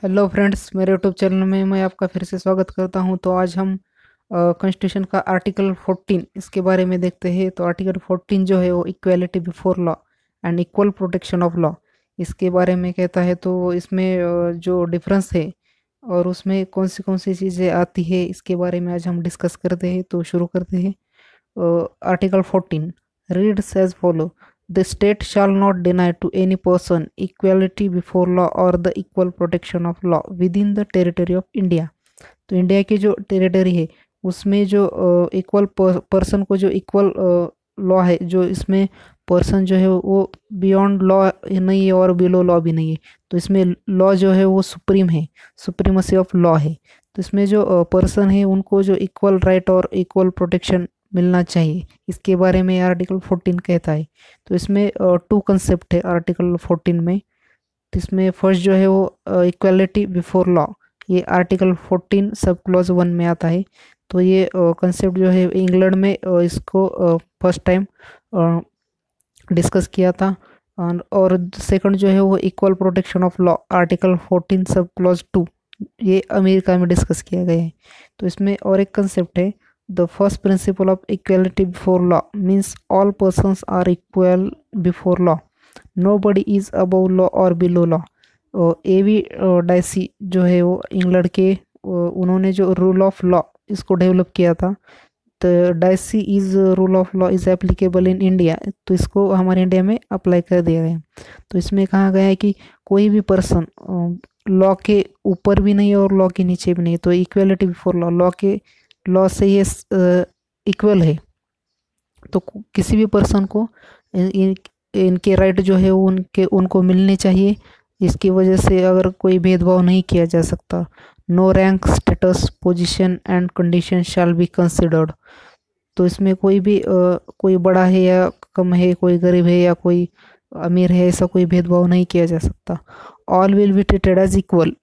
Hello friends, मेरे YouTube channel में मैं आपका फिर से स्वागत करता हूं। तो आज हम कॉन्स्टिट्यूशन का आर्टिकल 14 इसके बारे में देखते हैं। तो आर्टिकल 14 जो है वो equality before law and equal protection of law इसके बारे में कहता है। तो इसमें जो डिफरेंस है और उसमें कौन सी चीज़ें आती है इसके बारे में आज हम डिस्कस करते हैं। तो शुरू करते हैं। Article 14 reads as follow. The state shall not deny to any person equality before law or the equal protection of law within the territory of India. तो इंडिया की जो टेरिटरी है उसमें जो इक्वल पर्सन को जो इक्वल लॉ है, जो इसमें पर्सन जो है वो बियॉन्ड लॉ नहीं है और बिलो लॉ भी नहीं है। तो इसमें लॉ जो है वो सुप्रीम है, सुप्रीमेसी ऑफ लॉ है। तो इसमें जो पर्सन है उनको जो इक्वल राइट और इक्वल प्रोटेक्शन मिलना चाहिए, इसके बारे में आर्टिकल 14 कहता है। तो इसमें टू कंसेप्ट है आर्टिकल 14 में। तो इसमें फर्स्ट जो है वो इक्वालिटी बिफोर लॉ, ये आर्टिकल 14 सब क्लॉज 1 में आता है। तो ये कंसेप्ट जो है इंग्लैंड में इसको फर्स्ट टाइम डिस्कस किया था। और सेकंड जो है वो equal protection of law article 14 sub clause 2, ये अमेरिका में डिस्कस किया गया है। तो इसमें और एक कंसेप्ट है, the first principle of equality before law means all persons are equal before law, nobody is above law और बिलो लॉ। एवी डाइसी जो है वो इंग्लैंड के उन्होंने जो रूल ऑफ लॉ इसको डेवलप किया था। तो Dicey is rule of law is applicable in India, तो इसको हमारे इंडिया में अप्लाई कर दिया गया। तो इसमें कहा गया है कि कोई भी पर्सन लॉ के ऊपर भी नहीं है और लॉ के नीचे भी नहीं है। तो इक्वलिटी बिफोर लॉ, लॉ के लॉ से ये इक्वल है। तो किसी भी पर्सन को इनके राइट जो है वो उनको मिलने चाहिए। इसकी वजह से अगर कोई भेदभाव नहीं किया जा सकता। No rank status position and condition shall be considered. तो इसमें कोई भी कोई बड़ा है या कम है, कोई गरीब है या कोई अमीर है, ऐसा कोई भेदभाव नहीं किया जा सकता। All will be treated as equal.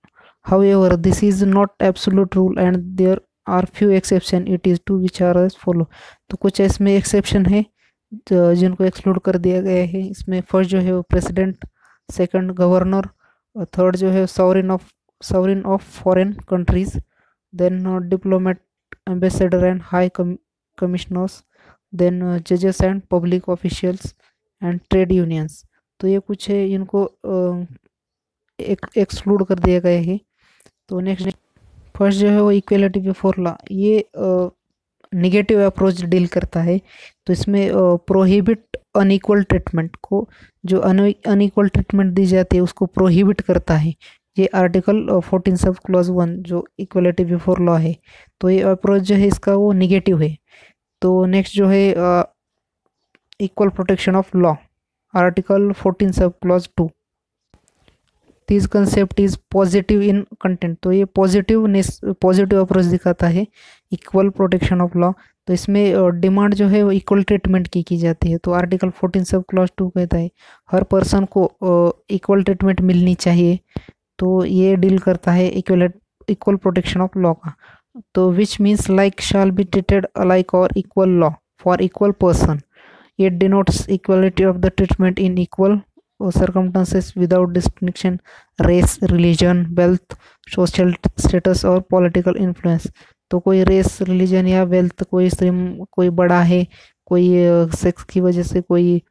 However, this is not absolute rule and there are few exception it is to which are as follow। तो कुछ इसमें एक्सेप्शन है जिनको एक्सक्लूड कर दिया गया है। इसमें फर्स्ट जो है वो प्रेसिडेंट, सेकंड गवर्नर, थर्ड जो है sovereign of foreign countries, then diplomat, ambassador and high commissioners, then जजेस and public officials and trade unions. तो ये कुछ है इनको एक्सक्लूड कर दिया गया है। तो नेक्स्ट फर्स्ट जो है वो इक्वलिटी बिफोर लॉ, ये निगेटिव अप्रोच डील करता है। तो इसमें प्रोहिबिट अनइक्वल ट्रीटमेंट को, जो अनइक्वल ट्रीटमेंट दी जाती है उसको प्रोहिबिट करता है। ये आर्टिकल 14 सब क्लॉज 1 जो इक्वलिटी बिफोर लॉ है। तो ये अप्रोच जो है इसका वो निगेटिव है। तो नेक्स्ट जो है equal protection of law article 14 sub clause 2, this concept is positive in content. तो ये पॉजिटिव अप्रोच दिखाता है इक्वल प्रोटेक्शन ऑफ लॉ। तो इसमें डिमांड जो है वो इक्वल ट्रीटमेंट की जाती है। तो आर्टिकल 14 सब क्लॉज 2 कहता है हर पर्सन को इक्वल ट्रीटमेंट मिलनी चाहिए। तो ये डील करता है इक्वल प्रोटेक्शन ऑफ लॉ का। तो which means like shall be treated alike और equal law for equal person. It denotes equality of the treatment in equal circumstances without distinction, race, religion, wealth, social status और political influence। तो कोई race, religion या wealth, कोई बड़ा है, कोई sex की वजह से, कोई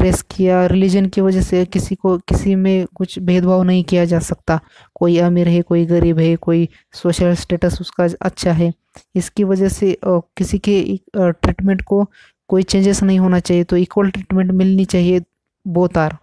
रेस की या रिलीजन की वजह से किसी में कुछ भेदभाव नहीं किया जा सकता। कोई अमीर है, कोई गरीब है, कोई सोशल स्टेटस उसका अच्छा है, इसकी वजह से किसी के ट्रीटमेंट को कोई चेंजेस नहीं होना चाहिए। तो इक्वल ट्रीटमेंट मिलनी चाहिए बोथ आर।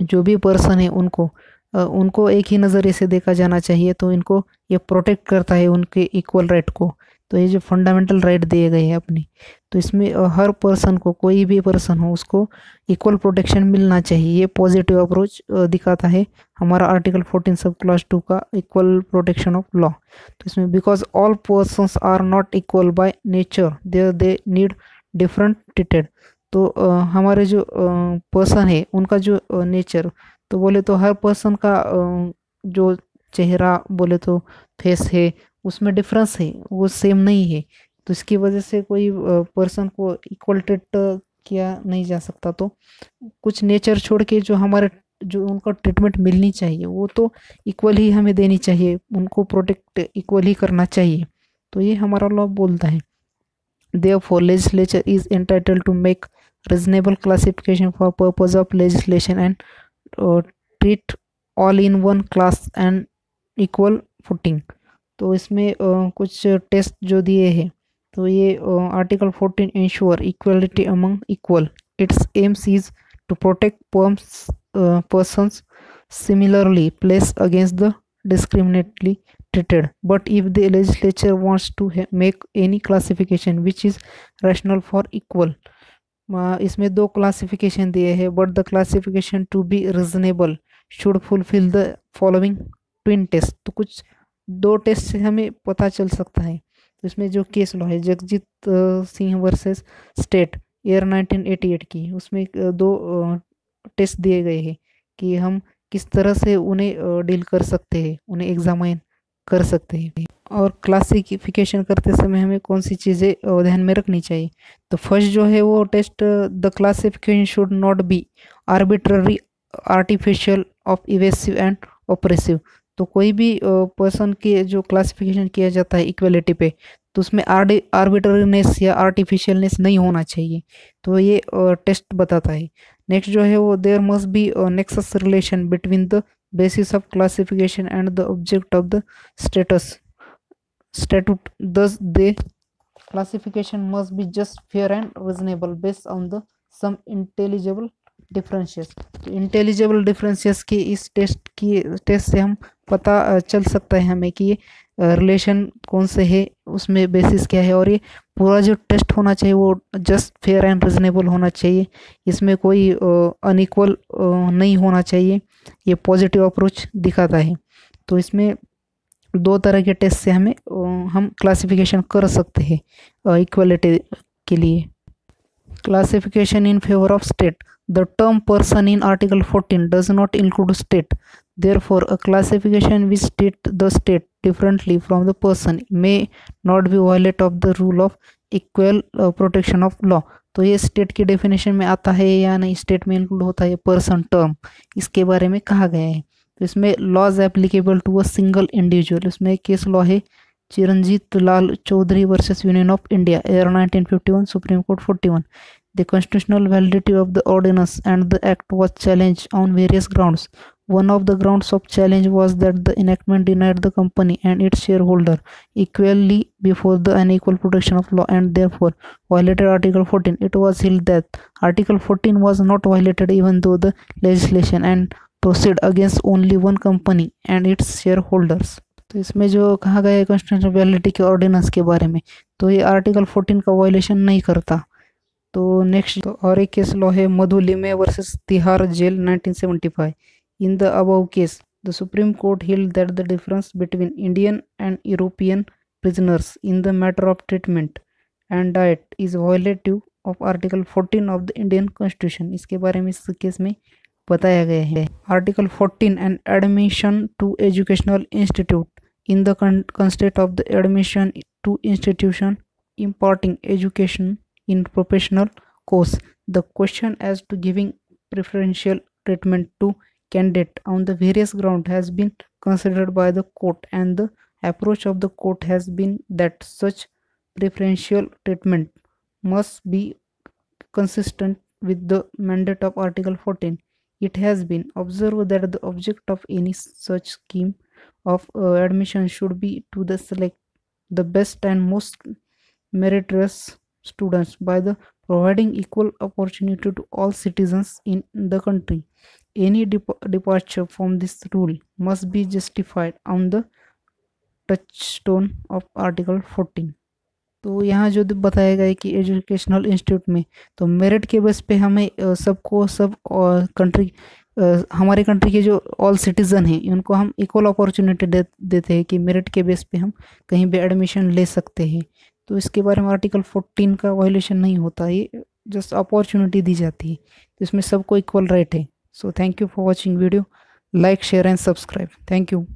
जो भी पर्सन है उनको एक ही नज़रिए से देखा जाना चाहिए। तो इनको ये प्रोटेक्ट करता है उनके इक्वल राइट को। तो ये जो फंडामेंटल राइट दिए गए हैं अपनी, तो इसमें हर पर्सन को, कोई भी पर्सन हो उसको इक्वल प्रोटेक्शन मिलना चाहिए। ये पॉजिटिव अप्रोच दिखाता है हमारा आर्टिकल 14 सब क्लॉज 2 का इक्वल प्रोटेक्शन ऑफ लॉ। तो इसमें because all persons are not equal by nature they need different treated. तो हमारे जो पर्सन है उनका जो नेचर, तो बोले तो हर पर्सन का जो चेहरा बोले तो फेस है उसमें डिफरेंस है, वो सेम नहीं है। तो इसकी वजह से कोई पर्सन को इक्वल ट्रीट किया नहीं जा सकता। तो कुछ नेचर छोड़ के जो हमारे जो उनका ट्रीटमेंट मिलनी चाहिए वो तो इक्वल ही हमें देनी चाहिए, उनको प्रोटेक्ट इक्वल ही करना चाहिए। तो ये हमारा लॉ बोलता है। Therefore, legislature is entitled to make reasonable classification for purpose of legislation and treat all in one class and equal footing। तो इसमें कुछ टेस्ट जो दिए हैं, तो ये article 14 ensure equality among equal. Its aims is to protect persons similarly placed against the discriminately treated, but if the legislature wants to make any classification which is rational for equal, इसमें दो classification दिए हैं, but the classification to be reasonable should fulfil the following twin test. तो कुछ दो test से हमें पता चल सकता है। तो इसमें जो केस लॉ है Jagjit Singh versus state year 1988 की, उसमें दो टेस्ट दिए गए हैं कि हम किस तरह से उन्हें डील कर सकते हैं, उन्हें एग्जामाइन कर सकते हैं, और क्लासिफिकेशन करते समय हमें कौन सी चीज़ें ध्यान में रखनी चाहिए। तो फर्स्ट जो है वो test, the classification should not be arbitrary artificial of evasive and oppressive. तो कोई भी पर्सन के जो क्लासिफिकेशन किया जाता है इक्वलिटी पे, तो उसमें आर्बिट्ररीनेस या आर्टिफिशियलनेस नहीं होना चाहिए। तो ये टेस्ट बताता है। नेक्स्ट जो है वो there must be nexus relation between the basis of classification and the object of the statute, thus the classification must be just, fair and reasonable based on the some intelligible differences। तो intelligible differences की इस test से हम पता चल सकता है हमें कि ये रिलेशन कौन से है, उसमें बेसिस क्या है, और ये पूरा जो टेस्ट होना चाहिए वो जस्ट, फेयर एंड रिजनेबल होना चाहिए। इसमें कोई अनइक्वल नहीं होना चाहिए। ये पॉजिटिव अप्रोच दिखाता है। तो इसमें दो तरह के टेस्ट से हमें हम क्लासिफिकेशन कर सकते हैं इक्वलिटी के लिए। Classification in favour of state, the term person in article 14 does not include state, therefore a classification which treat the state differently from the person may not be violate of the rule of equal protection of law। तो ये state की definition में आता है या नहीं, state में include होता है पर्सन टर्म, इसके बारे में कहा गया है। तो इसमें laws applicable to a single individual, इसमें केस लॉ है Chiranjit Lal Chaudhary versus union of India year 1951, supreme court 41। The constitutional validity of the ordinance and the act was challenged on various grounds. One of the grounds of challenge was that the enactment denied the company and its shareholder equally before the unequal protection of law and therefore violated Article 14. It was held that Article 14 was not violated even though the legislation and proceed against only one company and its shareholders। तो इसमें जो कहा गया है constitutional validity के ordinance के बारे में, तो ये आर्टिकल 14 का वायलेशन नहीं करता। तो नेक्स्ट तो और एक केस लॉ है Madhu Limaye versus Tihar jail 1975। In the above case the Supreme Court held that the difference between Indian and European prisoners in the matter of treatment and diet is violative of article 14 of the Indian constitution. इसके बारे में इस केस में बताया गया है। Article 14 and admission to educational institute in the constant of the admission to institution imparting education in professional course, the question as to giving preferential treatment to candidate on the various ground has been considered by the court, and the approach of the court has been that such preferential treatment must be consistent with the mandate of Article 14. It has been observed that the object of any such scheme of admission should be to the select the best and most meritorious students by the providing equal opportunity to all citizens in the country. Any departure from this rule must be justified on the touchstone of Article 14। तो यहाँ जो बताया गया है कि educational institute में तो merit के बेस पे हमें सबको सब कंट्री हमारे कंट्री के जो ऑल सिटीज़न हैं उनको हम इक्वल अपॉर्चुनिटी देते हैं कि मेरिट के बेस पे हम कहीं भी एडमिशन ले सकते हैं। तो इसके बारे में आर्टिकल 14 का वायलेशन नहीं होता, ये जस्ट अपॉर्चुनिटी दी जाती है, तो इसमें सबको इक्वल राइट है। So thank you for watching video, like share and subscribe. Thank you.